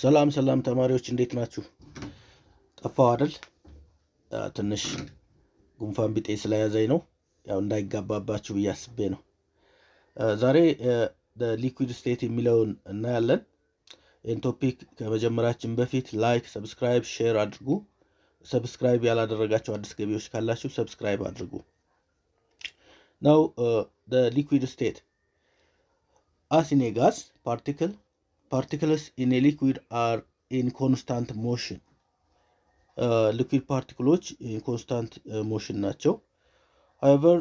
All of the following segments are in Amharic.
ሰላም ተማሪዎች እንዴት ናችሁ? ጠፋው አይደል? ትንሽ ጉንፋን ቢጤ ስለያዘኝ ነው። ያው እንዳይጋባባችሁ ብዬ አስቤ ነው። ዛሬ ሊኩዊድ ስቴት የሚለውን እናያለን። ይህን ቶፒክ ከመጀመራችን በፊት ላይክ፣ ሰብስክራይብ፣ ሼር አድርጉ። ሰብስክራይብ ያላደረጋችሁ አዲስ ገቢዎች ካላችሁ ሰብስክራይብ አድርጉ። ናው ሊኩዊድ ስቴት as in a gas particles in a liquid are in constant motion. Liquid particles in constant motion ናቸው. However,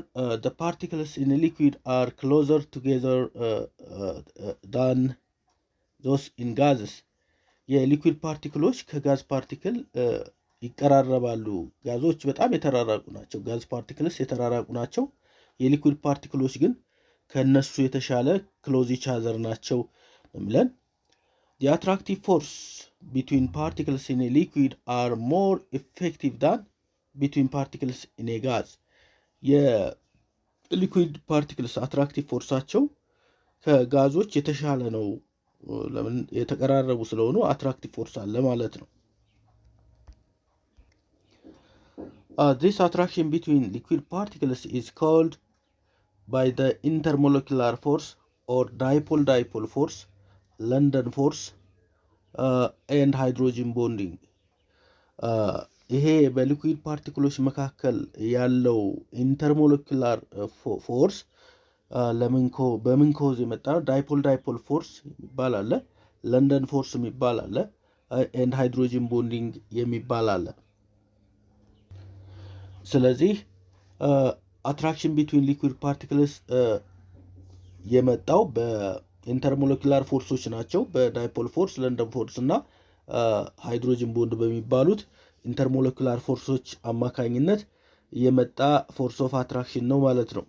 the particles in a liquid are closer together than those in gases. የሊኩዊድ ፓርቲክሎች ከጋዝ ፓርቲክል ይቀራረባሉ። ጋዞች በጣም የተራራቁ ናቸው። ጋዝ ፓርቲክልስ የተራራቁ ናቸው። የሊኩዊድ ፓርቲክሎች ግን ከነሱ የተሻለ ክሎዝ ኢች አዘር ናቸው ብለን the attractive force between particles in a liquid are more effective than between particles in a gas. የሊኩዊድ ፓርቲክልስ አትራክቲቭ ፎርሳቸው ከጋዞች የተሻለ ነው። ለምን? የተቀራረቡ ስለሆኑ አትራክቲቭ ፎርስ አለ ማለት ነው። This attraction between liquid particles is called by the intermolecular force or dipole force, London force, and hydrogen bonding. ይሄ በሊኩዊድ ፓርቲክሎች መካከል ያለው ኢንተርሞለኪላር ፎርስ በምን ኮዝ የመጣ ነው? ዳይፖል ፎርስ የሚባል አለ፣ ለንደን ፎርስ የሚባል አለ፣ ኤንድ ሃይድሮጅን ቦንዲንግ የሚባል አለ። ስለዚህ አትራክሽን ቢትዊን ሊኩዊድ ፓርቲክልስ የመጣው በኢንተርሞለኪላር ፎርሶች ናቸው። በዳይፖል ፎርስ፣ ለንደን ፎርስ እና ሃይድሮጅን ቦንድ በሚባሉት ኢንተርሞለኪላር ፎርሶች አማካኝነት የመጣ ፎርስ ኦፍ አትራክሽን ነው ማለት ነው።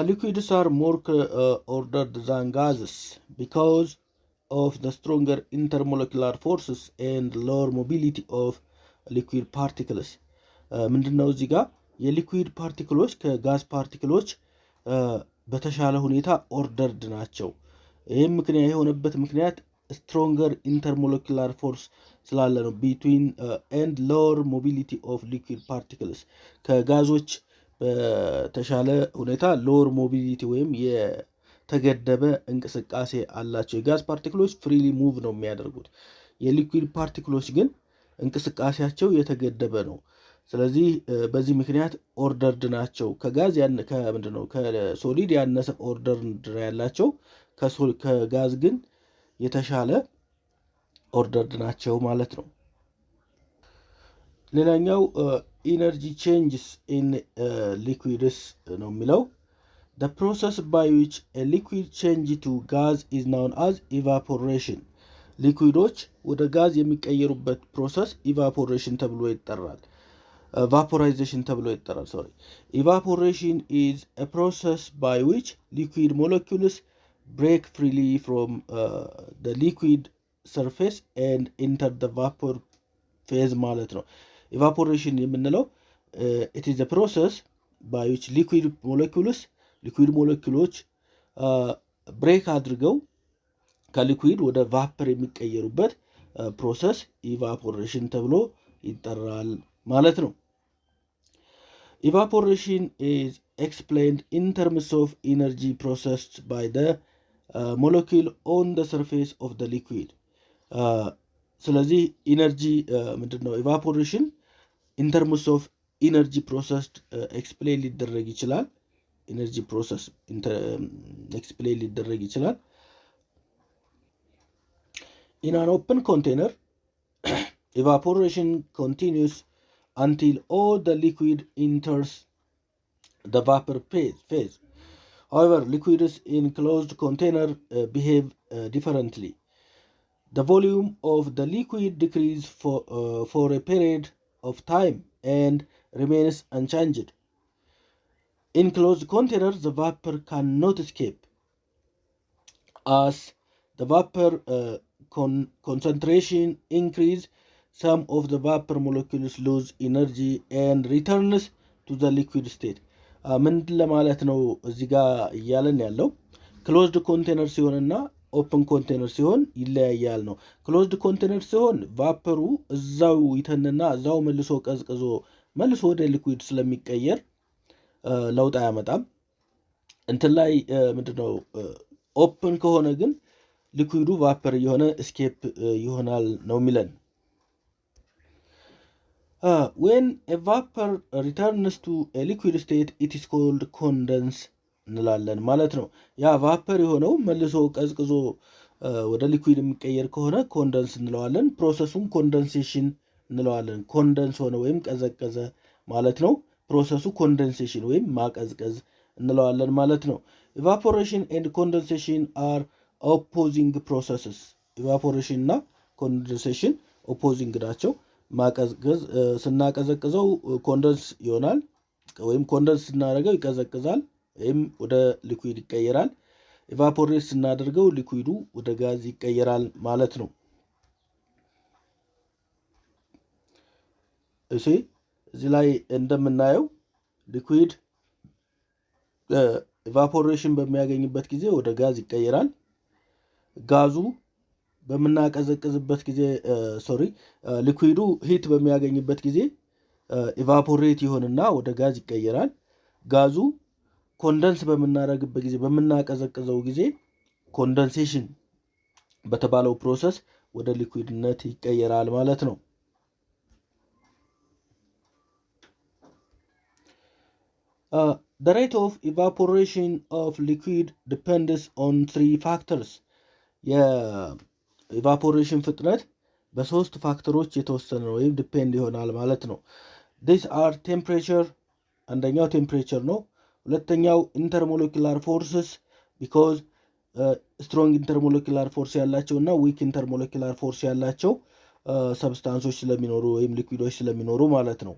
Liquids are more ordered than gases because of the stronger intermolecular forces and lower mobility of liquid particles. ምንድነው እዚህ ጋር የሊኩዊድ ፓርቲክሎች ከጋዝ ፓርቲክሎች በተሻለ ሁኔታ ኦርደርድ ናቸው። ይህም ምክንያት የሆነበት ምክንያት ስትሮንገር ኢንተርሞለኪላር ፎርስ ስላለ ነው። ቢትዊን ኤንድ ሎወር ሞቢሊቲ ኦፍ ሊኩዊድ ፓርቲክልስ ከጋዞች በተሻለ ሁኔታ ሎወር ሞቢሊቲ ወይም የተገደበ እንቅስቃሴ አላቸው። የጋዝ ፓርቲክሎች ፍሪሊ ሙቭ ነው የሚያደርጉት። የሊኩዊድ ፓርቲክሎች ግን እንቅስቃሴያቸው የተገደበ ነው። ስለዚህ በዚህ ምክንያት ኦርደርድ ናቸው። ከጋዝ ከሶሊድ ያነሰ ኦርደርድ ያላቸው፣ ከጋዝ ግን የተሻለ ኦርደርድ ናቸው ማለት ነው። ሌላኛው ኢነርጂ ቼንጅስ ኢን ሊኩዊድስ ነው የሚለው the process by which a liquid change to gas is known as evaporation. ሊኩዊዶች ወደ ጋዝ የሚቀየሩበት ፕሮሰስ ኢቫፖሬሽን ተብሎ ይጠራል። vaporization ተብሎ ይጠራል። Evaporation is a process by which liquid molecules break freely from the liquid surface and enter the vapor phase ማለት ነው። evaporation የምንለው it is a process by which liquid molecules ብሬክ አድርገው ከሊኩዊድ ወደ ቫፐር የሚቀየሩበት ፕሮሰስ ኢቫፖሬሽን ተብሎ ይጠራል ማለት ነው። Evaporation is explained in terms of energy processed by the molecule on the surface of the liquid. ስለዚህ ኢነርጂ ምንድነው? ኢቫፖሬሽን in terms of energy processed explain ሊደረግ ይችላል። ኢነርጂ ፕሮሰስ explain ሊደረግ ይችላል። In an open container, evaporation continues until all the liquid enters the vapor phase. However, liquids in closed container behave differently. The volume of the liquid decreases for a period of time and remains unchanged. In closed containers, the vapor cannot escape. As the vapor concentration increases, some of the vapor molecules lose energy and returns to the liquid state. ምን ለማለት ነው እዚህ ጋር እያለን ያለው? ክሎዝድ ኮንቴነር ሲሆንና ኦፕን ኮንቴነር ሲሆን ይለያያል ነው። ክሎዝድ ኮንቴነር ሲሆን ቫፐሩ እዛው ይተንና እዛው መልሶ ቀዝቅዞ መልሶ ወደ ሊኩዊድ ስለሚቀየር ለውጥ አያመጣም። እንትን ላይ ምንድነው ኦፕን ከሆነ ግን ሊኩዊዱ ቫፐር የሆነ እስኬፕ ይሆናል ነው የሚለን። when a vapor returns to a liquid state it is called condense እንላለን ማለት ነው። ያ ቫፐር የሆነው መልሶ ቀዝቅዞ ወደ ሊኩዊድ የሚቀየር ከሆነ ኮንደንስ እንለዋለን። ፕሮሰሱም ኮንደንሴሽን እንለዋለን። ኮንደንስ ሆነ ወይም ቀዘቀዘ ማለት ነው። ፕሮሰሱ ኮንደንሴሽን ወይም ማቀዝቀዝ እንለዋለን ማለት ነው። ኢቫፖሬሽን ኤንድ ኮንደንሴሽን አር ኦፖዚንግ ፕሮሰስስ። ኢቫፖሬሽን እና ኮንደንሴሽን ኦፖዚንግ ናቸው። ማቀዝቀዝ ስናቀዘቅዘው ኮንደንስ ይሆናል፣ ወይም ኮንደንስ ስናደርገው ይቀዘቅዛል ወይም ወደ ሊኩዊድ ይቀየራል። ኢቫፖሬት ስናደርገው ሊኩዊዱ ወደ ጋዝ ይቀየራል ማለት ነው። እሺ እዚህ ላይ እንደምናየው ሊኩዊድ ኢቫፖሬሽን በሚያገኝበት ጊዜ ወደ ጋዝ ይቀየራል። ጋዙ በምናቀዘቅዝበት ጊዜ ሊኩዊዱ ሂት በሚያገኝበት ጊዜ ኢቫፖሬት ይሆንና ወደ ጋዝ ይቀየራል። ጋዙ ኮንደንስ በምናደርግበት ጊዜ በምናቀዘቅዘው ጊዜ ኮንደንሴሽን በተባለው ፕሮሰስ ወደ ሊኩዊድነት ይቀየራል ማለት ነው። The rate of evaporation of liquid depends on 3 factors. የኢቫፖሬሽን ፍጥነት በሶስት ፋክተሮች የተወሰነ ወይም ዲፔንድ ይሆናል ማለት ነው። These are temperature፣ አንደኛው ቴምፕሬቸር ነው። ሁለተኛው ኢንተርሞለኪላር ፎርስስ ቢኮዝ ስትሮንግ ኢንተርሞለኪላር ፎርስ ያላቸው እና ዊክ ኢንተርሞለኪላር ፎርስ ያላቸው ሰብስታንሶች ስለሚኖሩ ወይም ሊኩዊዶች ስለሚኖሩ ማለት ነው።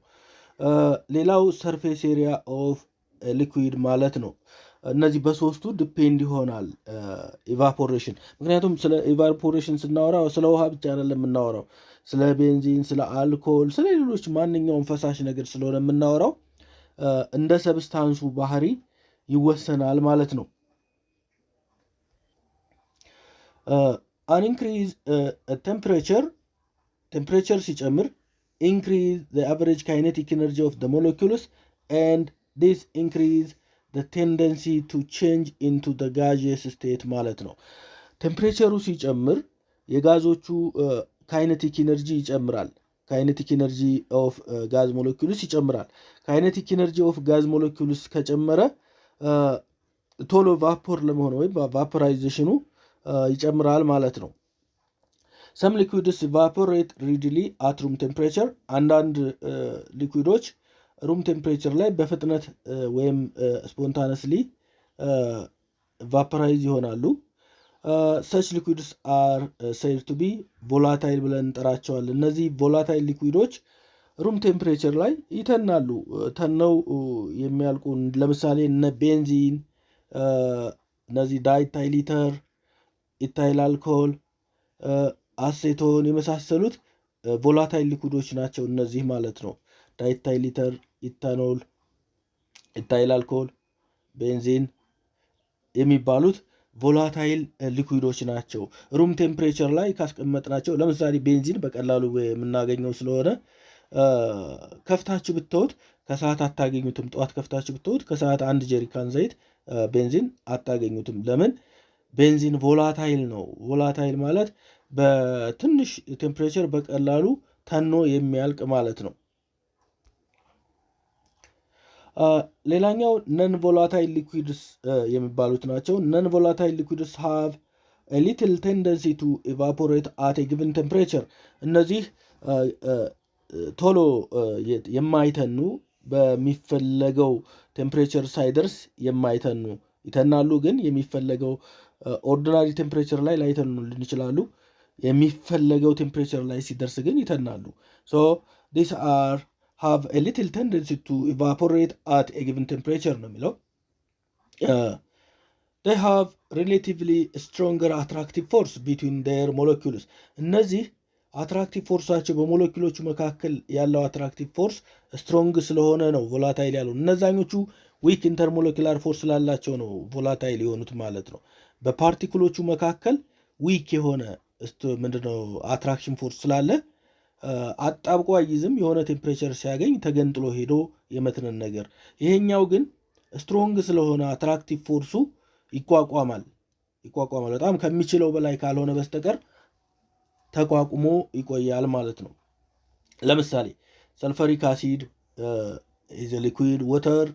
ሌላው ሰርፌስ ኤሪያ ኦፍ ሊኩዊድ ማለት ነው። እነዚህ በሶስቱ ዲፔንድ ይሆናል ኢቫፖሬሽን። ምክንያቱም ስለ ኢቫፖሬሽን ስናወራ ስለ ውሃ ብቻ አይደለም የምናወራው፣ ስለ ቤንዚን፣ ስለ አልኮል፣ ስለ ሌሎች ማንኛውም ፈሳሽ ነገር ስለሆነ የምናወራው እንደ ሰብስታንሱ ባህሪ ይወሰናል ማለት ነው። an increase temperature ሲጨምር increase the average kinetic energy of the molecules and this increase the tendency to change into the gaseous state ማለት ነው። ቴምፕሬቸሩ ሲጨምር የጋዞቹ ካይኔቲክ ኢነርጂ ይጨምራል። ካይኔቲክ ኢነርጂ ኦፍ ጋዝ ሞለኪውልስ ይጨምራል። ካይኔቲክ ኢነርጂ ኦፍ ጋዝ ሞለኪውልስ ከጨመረ ቶሎ ቫፖር ለመሆን ወይም ቫፖራይዜሽኑ ይጨምራል ማለት ነው። ሰም ሊኩዊድስ ኢቫፖሬት ሪድሊ አት ሩም ቴምፕሬቸር። አንዳንድ ሊኩዊዶች ሩም ቴምፕሬቸር ላይ በፍጥነት ወይም ስፖንታነስሊ ቫፖራይዝ ይሆናሉ። ሰች ሊኩዊድስ አር ሴድ ቱ ቢ ቮላታይል ብለን እንጠራቸዋለን። እነዚህ ቮላታይል ሊኩዊዶች ሩም ቴምፕሬቸር ላይ ይተናሉ። ተነው የሚያልቁ ለምሳሌ እነ ቤንዚን፣ እነዚህ ዳይታይል ኢተር፣ ኢታይል አልኮል፣ አሴቶን የመሳሰሉት ቮላታይል ሊኩዊዶች ናቸው እነዚህ ማለት ነው። ዳይታይል ኢተር፣ ኢታኖል፣ ኢታይል አልኮል፣ ቤንዚን የሚባሉት ቮላታይል ሊኩዊዶች ናቸው። ሩም ቴምፕሬቸር ላይ ካስቀመጥናቸው ለምሳሌ ቤንዚን በቀላሉ የምናገኘው ስለሆነ ከፍታችሁ ብትተውት ከሰዓት አታገኙትም። ጠዋት ከፍታችሁ ብትተውት ከሰዓት አንድ ጀሪካን ዘይት ቤንዚን አታገኙትም። ለምን? ቤንዚን ቮላታይል ነው። ቮላታይል ማለት በትንሽ ቴምፕሬቸር በቀላሉ ተኖ የሚያልቅ ማለት ነው። ሌላኛው ነን ቮላታይል ሊኩዊድስ የሚባሉት ናቸው። ነን ቮላታይል ሊኩዊድስ ሃቭ a little tendency to evaporate at a given temperature። እነዚህ ቶሎ የማይተኑ በሚፈለገው ቴምፕሬቸር ሳይደርስ የማይተኑ ይተናሉ፣ ግን የሚፈለገው ኦርዲናሪ ቴምፕሬቸር ላይ ላይተኑልን ይችላሉ። የሚፈለገው ቴምፕሬቸር ላይ ሲደርስ ግን ይተናሉ። so these are have a little tendency to evaporate at a given temperature ነው የሚለው። they have relatively stronger attractive force between their molecules። እነዚህ አትራክቲቭ ፎርሳቸው በሞለኪውሎቹ መካከል ያለው አትራክቲቭ ፎርስ ስትሮንግ ስለሆነ ነው ቮላታይል ያለው። እነዛኞቹ ዊክ ኢንተርሞለኪላር ፎርስ ስላላቸው ነው ቮላታይል የሆኑት ማለት ነው። በፓርቲክሎቹ መካከል ዊክ የሆነ ምንድነው አትራክሽን ፎርስ ስላለ አጣብቆ አይዝም። የሆነ ቴምፕሬቸር ሲያገኝ ተገንጥሎ ሄዶ የመትነን ነገር። ይሄኛው ግን ስትሮንግ ስለሆነ አትራክቲቭ ፎርሱ ይቋቋማል። በጣም ከሚችለው በላይ ካልሆነ በስተቀር ተቋቁሞ ይቆያል ማለት ነው። ለምሳሌ ሰልፈሪክ አሲድ ኢዝ ሊኩዊድ፣ ወተር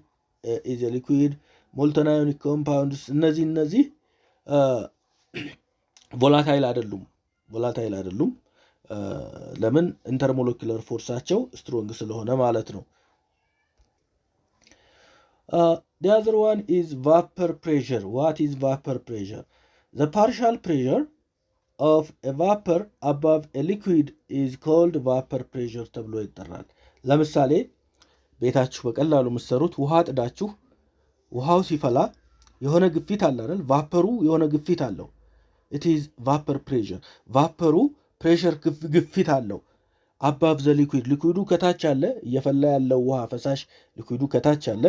ኢዝ ሊኩዊድ፣ ሞልተን አዮኒክ ኮምፓውንድስ እነዚህ ቮላታይል አይደሉም። ለምን? ኢንተርሞለኪለር ፎርሳቸው ስትሮንግ ስለሆነ ማለት ነው። The other one is vapor pressure. What is vapor pressure? The partial pressure of a vapor above a liquid is called vapor pressure ተብሎ ይጠራል። ለምሳሌ ቤታችሁ በቀላሉ የምትሰሩት ውሃ ጥዳችሁ ውሃው ሲፈላ የሆነ ግፊት አለ አይደል? ቫፐሩ የሆነ ግፊት አለው። it is vapor pressure. ቫፐሩ ፕሬሸር ግፊት አለው። above the liquid ሊኩዊዱ ከታች አለ። እየፈላ ያለው ውሃ ፈሳሽ ሊኩዊዱ ከታች አለ።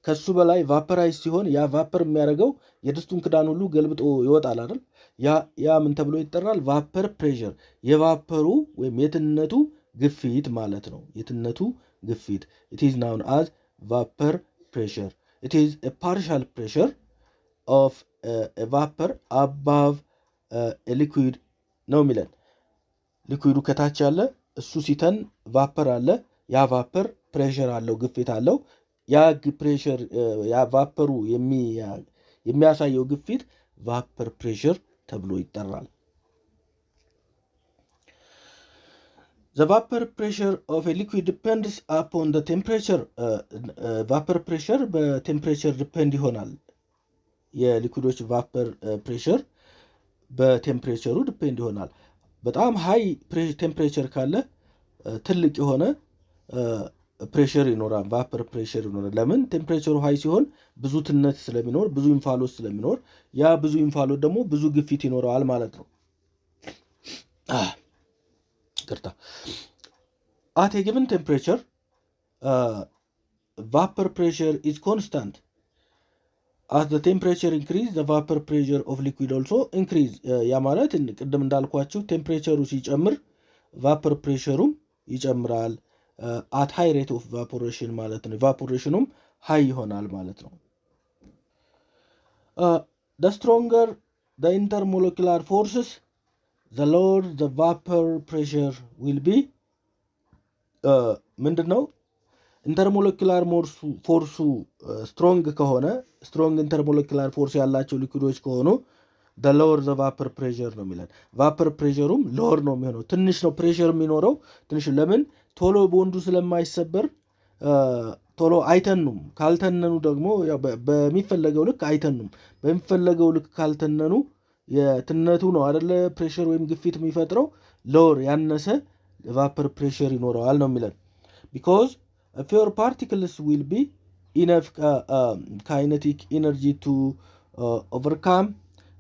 ከሱ በላይ ቫፐራይዝ ሲሆን ያ ቫፐር የሚያደርገው የድስቱን ክዳን ሁሉ ገልብጦ ይወጣል አይደል? ያ ምን ተብሎ ይጠራል? ቫፐር ፕሬሸር። የቫፐሩ ወይም የትነቱ ግፊት ማለት ነው። የትነቱ ግፊት it is known as vapor pressure. It is a partial pressure of a vapor above a liquid ነው የሚለን። ሊኩዊዱ ከታች አለ፣ እሱ ሲተን ቫፐር አለ። ያ ቫፐር ፕሬሸር አለው፣ ግፊት አለው። ያ ፕሬሸር ያ ቫፐሩ የሚያሳየው ግፊት ቫፐር ፕሬሸር ተብሎ ይጠራል። The vapor pressure of a liquid depends upon the temperature. vapor pressure በቴምፕሬቸር ዲፔንድ ይሆናል። የሊኩዊዶች ቫፐር ፕሬሸር በቴምፕሬቸሩ ዲፔንድ ይሆናል። በጣም ሃይ ቴምፕሬቸር ካለ ትልቅ የሆነ ፕሬሸር ይኖራል፣ ቫፐር ፕሬሸር ይኖራል። ለምን? ቴምፕሬቸሩ ሃይ ሲሆን ብዙ ትነት ስለሚኖር፣ ብዙ ኢንፋሎት ስለሚኖር፣ ያ ብዙ ኢንፋሎት ደግሞ ብዙ ግፊት ይኖረዋል ማለት ነው። At a given temperature, vapor pressure is constant. As the temperature increase, the vapor pressure of liquid also increase. ያ ማለት ቅድም እንዳልኳችሁ ቴምፕሬቸሩ ሲጨምር ቫፐር ፕሬሸሩም ይጨምራል። at high rate of evaporation ማለት ነው። ኢቫፖሬሽኑም ሃይ ይሆናል ማለት ነው። The stronger the intermolecular forces, the lower the vapor pressure will be. ምንድነው? ኢንተርሞለኪላር ፎርሱ ስትሮንግ ከሆነ ስትሮንግ ኢንተርሞለኪላር ፎርስ ያላቸው ሊኩዊዶች ከሆኑ the lower the vapor pressure ነው የሚለን። ቫፐር ፕሬሸሩም ሎወር ነው የሚሆነው። ትንሽ ነው ፕሬሸር የሚኖረው ትንሽ። ለምን? ቶሎ ቦንዱ ስለማይሰበር ቶሎ አይተኑም። ካልተነኑ ደግሞ በሚፈለገው ልክ አይተኑም። በሚፈለገው ልክ ካልተነኑ የትነቱ ነው አይደለ ፕሬሸር ወይም ግፊት የሚፈጥረው ሎወር ያነሰ ቫፐር ፕሬሸር ይኖረዋል ነው የሚለን። because fewer particles will be enough kinetic energy to overcome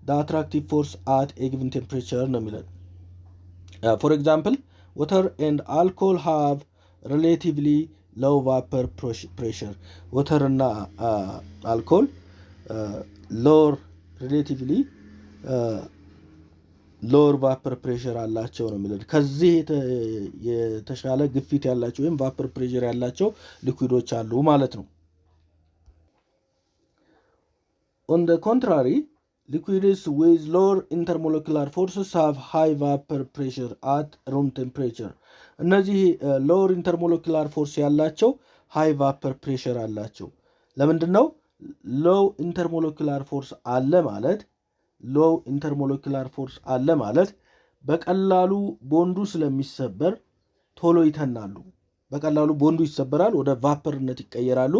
the attractive force at a given temperature ነው የሚለን። for example, water and alcohol have relatively low vapor pressure. water እና alcohol lower relatively lower vapor pressure አላቸው ነው የሚለን። ከዚህ የተሻለ ግፊት ያላቸው ወይም vapor pressure ያላቸው ሊኩዊዶች አሉ ማለት ነው። On the contrary, liquids with lower intermolecular forces have high vapor pressure at room temperature. እነዚህ lower intermolecular force ያላቸው high vapor pressure አላቸው። ለምንድን ነው? low intermolecular force አለ ማለት low intermolecular force አለ ማለት በቀላሉ ቦንዱ ስለሚሰበር ቶሎ ይተናሉ። በቀላሉ ቦንዱ ይሰበራል፣ ወደ ቫፐርነት ይቀየራሉ።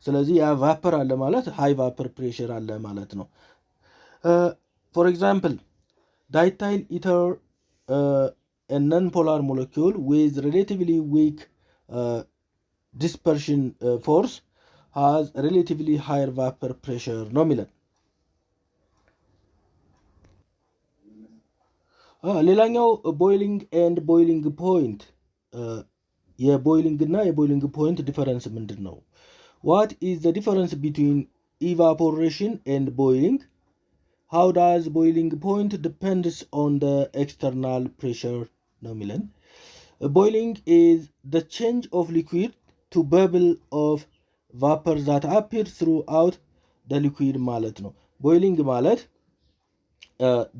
ስለዚህ ያ ቫፐር አለ ማለት ሃይ ቫፐር ፕሬሸር አለ ማለት ነው። for example, diethyl ether, a non-polar molecule with relatively weak dispersion force has relatively higher vapor pressure ነው የሚለን። ሌላኛው ቦይሊንግ ኤንድ ቦይሊንግ ፖይንት። የቦይሊንግ እና የቦይሊንግ ፖይንት ዲፈረንስ ምንድን ነው? What is the difference between evaporation and boiling? how does boiling point depends on the external pressure ነው የሚለን። boiling is the change of liquid to bubble of vapor that appears throughout the liquid ማለት ነው። boiling ማለት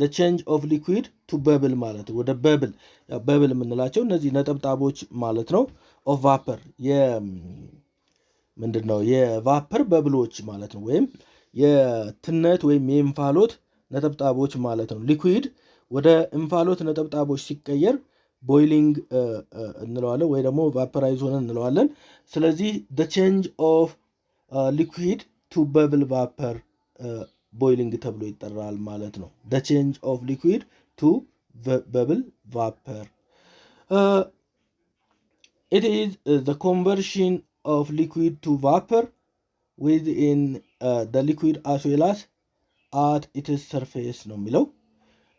the change of liquid to bubble ማለት ነው። ወደ bubble bubble የምንላቸው እነዚህ ነጠብጣቦች ማለት ነው። of vapor ምንድነው የቫፐር በብሎች ማለት ነው። ወይም የትነት ወይም የእንፋሎት ነጠብጣቦች ማለት ነው። ሊኩዊድ ወደ እንፋሎት ነጠብጣቦች ሲቀየር ቦይሊንግ እንለዋለን ወይ ደግሞ ቫፐራይዝ ሆነ እንለዋለን። ስለዚህ the change of liquid to bubble vapor ቦይሊንግ ተብሎ ይጠራል ማለት ነው። the change of liquid to bubble vapor it is the conversion of liquid to vapor within the liquid as well as at its surface ነው የሚለው።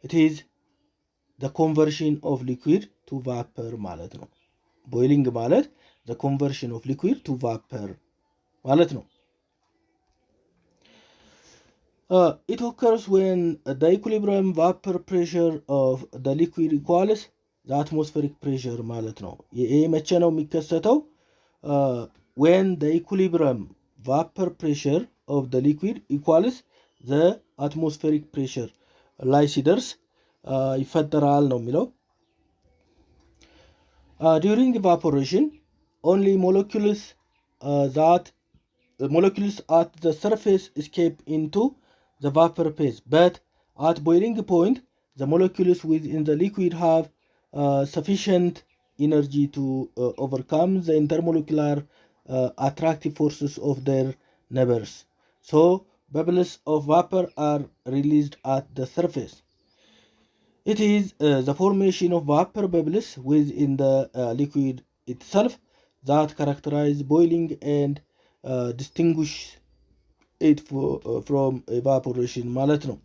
it is the conversion of liquid to vapor ማለት ነው። boiling ማለት the conversion of liquid to vapor ማለት ነው። it occurs when the equilibrium vapor pressure of the liquid equals the atmospheric pressure ማለት ነው። ይሄ መቼ ነው የሚከሰተው? when the equilibrium vapor pressure of the liquid equals the atmospheric pressure ላይ ሲደርስ ይፈጠራል ነው የሚለው። during evaporation only molecules at the surface escape into the vapor phase, but at boiling point the molecules within the liquid have sufficient energy to overcome the intermolecular attractive forces of their neighbors, so bubbles of vapor are released at the surface. It is the formation of vapor bubbles within the liquid itself that characterize boiling and distinguish it from evaporation ማለት ነው።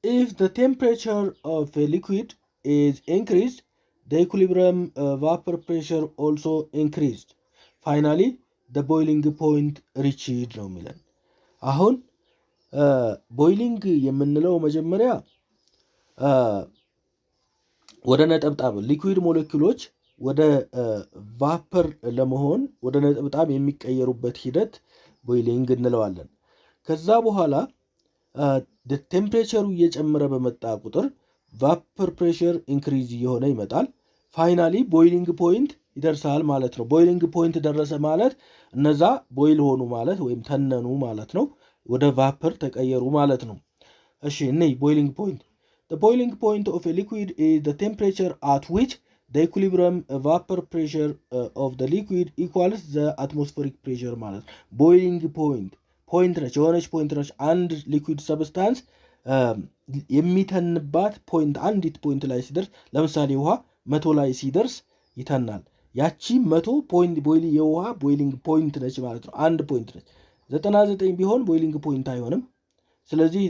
if the temperature of a liquid is increased, the equilibrium vapor pressure also increased. Finally, the boiling point reached ነው የሚለን። አሁን ቦይሊንግ የምንለው መጀመሪያ ወደ ነጠብጣብ ሊኩዊድ ሞለኪውሎች ወደ ቫፐር ለመሆን ወደ ነጠብጣብ የሚቀየሩበት ሂደት ቦይሊንግ እንለዋለን። ከዛ በኋላ ቴምፕሬቸሩ እየጨመረ በመጣ ቁጥር ቫፐር ፕሬሸር ኢንክሪዝ እየሆነ ይመጣል። ፋይናሊ ቦይሊንግ ፖይንት ይደርሳል ማለት ነው። ቦይሊንግ ፖይንት ደረሰ ማለት እነዛ ቦይል ሆኑ ማለት ወይም ተነኑ ማለት ነው። ወደ ቫፐር ተቀየሩ ማለት ነው። እሺ እነይ ቦይሊንግ ፖይንት the boiling point of a liquid is the temperature at which the equilibrium vapor pressure of the liquid equals the atmospheric pressure ማለት ነው። ቦይሊንግ ፖይንት ነች፣ የሆነች ፖይንት ነች። አንድ ሊኩዊድ ሰብስታንስ የሚተንባት ፖይንት አንዲት ፖይንት ላይ ሲደርስ፣ ለምሳሌ ውሃ 100 ላይ ሲደርስ ይተናል። ያቺ 100 ፖይንት የውሃ ቦይሊንግ ፖይንት ነች ማለት ነው። አንድ ፖይንት ነች። 99 ቢሆን ቦይሊንግ ፖይንት አይሆንም። ስለዚህ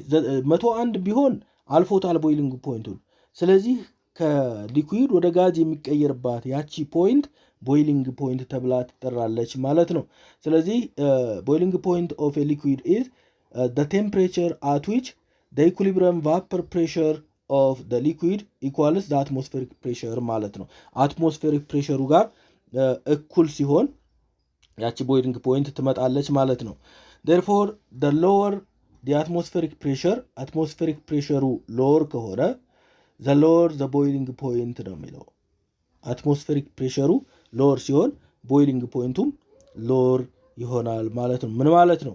101 ቢሆን አልፎታል ቦይሊንግ ፖይንቱን። ስለዚህ ከሊኩዊድ ወደ ጋዝ የሚቀየርባት ያቺ ፖይንት ቦይሊንግ ፖይንት ተብላ ትጠራለች ማለት ነው። ስለዚህ ቦይሊንግ ፖይንት ኦፍ ኤ ሊኩዊድ ኢዝ the temperature at which the equilibrium vapor pressure of the liquid equals the atmospheric pressure ማለት ነው። አትሞስፌሪክ ፕሬሸሩ ጋር እኩል ሲሆን ያቺ ቦይሊንግ ፖይንት ትመጣለች ማለት ነው። therefore the lower the atmospheric ፕሬሸሩ ሎወር ከሆነ the lower the boiling point ነው የሚለው። አትሞስፌሪክ ፕሬሸሩ ሎወር ሲሆን ቦይሊንግ ፖይንቱም ሎወር ይሆናል ማለት ነው። ምን ማለት ነው?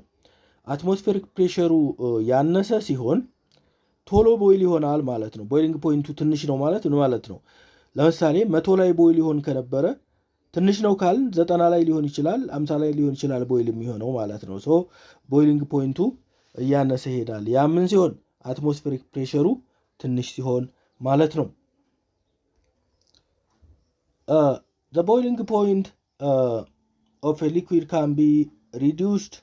አትሞስፌሪክ ፕሬሸሩ ያነሰ ሲሆን ቶሎ ቦይል ይሆናል ማለት ነው። ቦይሊንግ ፖይንቱ ትንሽ ነው ማለት ምን ማለት ነው? ለምሳሌ 100 ላይ ቦይል ይሆን ከነበረ ትንሽ ነው ካልን 90 ላይ ሊሆን ይችላል፣ 50 ላይ ሊሆን ይችላል ቦይል የሚሆነው ማለት ነው። ሶ ቦይሊንግ ፖይንቱ እያነሰ ይሄዳል። ያ ምን ሲሆን? አትሞስፌሪክ ፕሬሸሩ ትንሽ ሲሆን ማለት ነው። the boiling point of a liquid can be reduced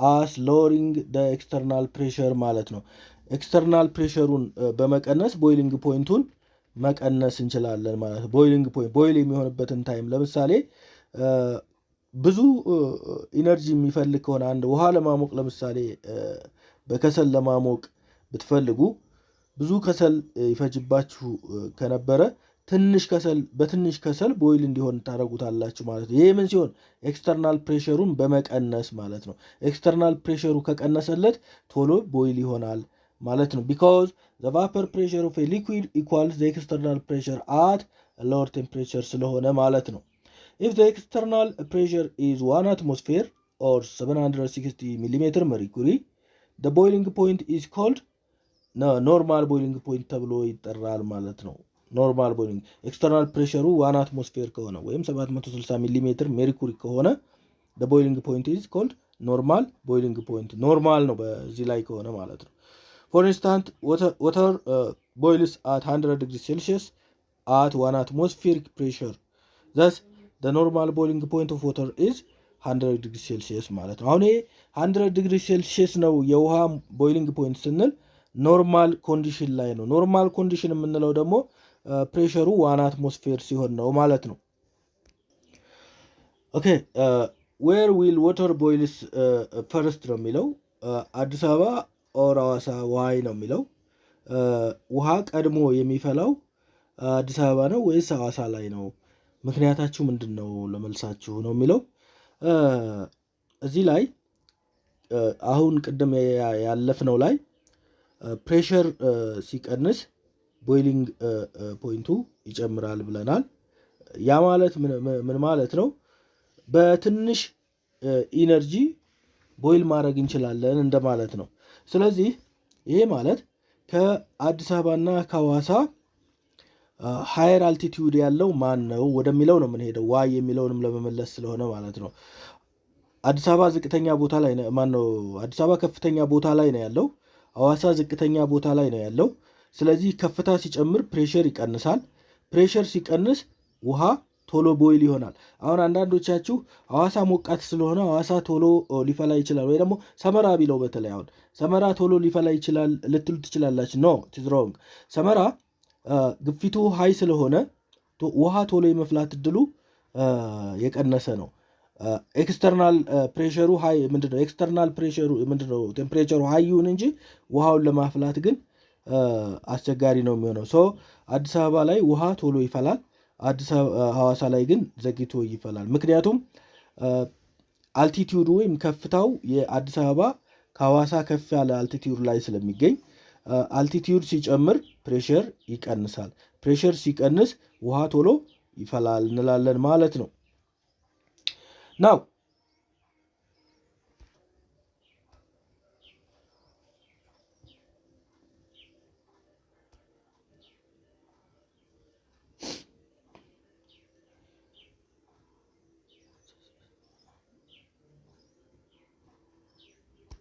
as lowering the external pressure ማለት ነው። ኤክስተርናል ፕሬሸሩን በመቀነስ ቦይሊንግ ፖይንቱን መቀነስ እንችላለን ማለት ነው። ቦይሊንግ ፖይንት ቦይል የሚሆንበትን ታይም ለምሳሌ ብዙ ኢነርጂ የሚፈልግ ከሆነ አንድ ውሃ ለማሞቅ ለምሳሌ በከሰል ለማሞቅ ብትፈልጉ ብዙ ከሰል ይፈጅባችሁ ከነበረ በትንሽ ከሰል ቦይል እንዲሆን ታደርጉታላችሁ ማለት ነው። ይሄ ምን ሲሆን ኤክስተርናል ፕሬሸሩን በመቀነስ ማለት ነው። ኤክስተርናል ፕሬሸሩ ከቀነሰለት ቶሎ ቦይል ይሆናል ማለት ነው። ቢካዝ ዘ ቫፐር ፕሬሸር ኦፍ ኤ ሊኩዊድ ኢኳልስ ዘ ኤክስተርናል ፕሬሸር አት ሎወር ቴምፕሬቸር ስለሆነ ማለት ነው። ኢፍ ዘ ኤክስተርናል ፕሬሸር ኢዝ 1 atmosphere ኦር 760 ሚሊሜትር መርኩሪ ዘ ቦይሊንግ ፖይንት ኢዝ ኮልድ ኖርማል ቦይሊንግ ፖይንት ተብሎ ይጠራል ማለት ነው። ኖርማል ቦይሊንግ ኤክስተርናል ፕሬሸሩ 1 atmosphere ከሆነ ወይም 760 ሚሊሜትር ሜርኩሪ ከሆነ the boiling point is called normal boiling point ኖርማል ነው በዚህ ላይ ከሆነ ማለት ነው። for instance water boils at 100 degrees Celsius at 1 atmospheric pressure thus the normal boiling point of water is 100 degrees Celsius ማለት ነው። አሁን 100 degrees Celsius ነው የውሃ ቦይሊንግ ፖይንት ስንል ኖርማል ኮንዲሽን ላይ ነው። ኖርማል ኮንዲሽን የምንለው ደግሞ ፕሬሸሩ 1 atmosphere ሲሆን ነው ማለት ነው። ኦኬ ዌር ዊል ዋተር ቦይልስ ፈርስት ነው የሚለው አዲስ አበባ ኦር ሐዋሳ ዋይ ነው የሚለው ውሃ ቀድሞ የሚፈላው አዲስ አበባ ነው ወይስ ሐዋሳ ላይ ነው? ምክንያታችሁ ምንድን ነው ለመልሳችሁ ነው የሚለው። እዚህ ላይ አሁን ቅድም ያለፍነው ላይ ፕሬሸር ሲቀንስ ቦይሊንግ ፖይንቱ ይጨምራል ብለናል። ያ ማለት ምን ማለት ነው? በትንሽ ኢነርጂ ቦይል ማድረግ እንችላለን እንደማለት ነው። ስለዚህ ይሄ ማለት ከአዲስ አበባና ከሐዋሳ ሃየር አልቲቲዩድ ያለው ማን ነው ወደሚለው ነው የምንሄደው። ዋይ የሚለውንም ለመመለስ ስለሆነ ማለት ነው። አዲስ አበባ ዝቅተኛ ቦታ ላይ ነው አዲስ አበባ ከፍተኛ ቦታ ላይ ነው ያለው። ሐዋሳ ዝቅተኛ ቦታ ላይ ነው ያለው። ስለዚህ ከፍታ ሲጨምር ፕሬሸር ይቀንሳል። ፕሬሸር ሲቀንስ ውሃ ቶሎ ቦይል ይሆናል። አሁን አንዳንዶቻችሁ ሐዋሳ ሞቃት ስለሆነ ሐዋሳ ቶሎ ሊፈላ ይችላል ወይ ደግሞ ሰመራ ቢለው በተለይ አሁን ሰመራ ቶሎ ሊፈላ ይችላል ልትሉ ትችላላችሁ። ኖ ኢትስ ሮንግ። ሰመራ ግፊቱ ሃይ ስለሆነ ውሃ ቶሎ የመፍላት እድሉ የቀነሰ ነው። ኤክስተርናል ፕሬሸሩ ሃይ ምንድነው? ኤክስተርናል ፕሬሸሩ ምንድነው? ቴምፕሬቸሩ ሃይ ይሁን እንጂ ውሃውን ለማፍላት ግን አስቸጋሪ ነው የሚሆነው። ሶ አዲስ አበባ ላይ ውሃ ቶሎ ይፈላል። ሐዋሳ ላይ ግን ዘግይቶ ይፈላል። ምክንያቱም አልቲቲዩድ ወይም ከፍታው የአዲስ አበባ ከሐዋሳ ከፍ ያለ አልቲቲዩድ ላይ ስለሚገኝ አልቲቲዩድ ሲጨምር ፕሬሸር ይቀንሳል። ፕሬሸር ሲቀንስ ውሃ ቶሎ ይፈላል እንላለን ማለት ነው። ናው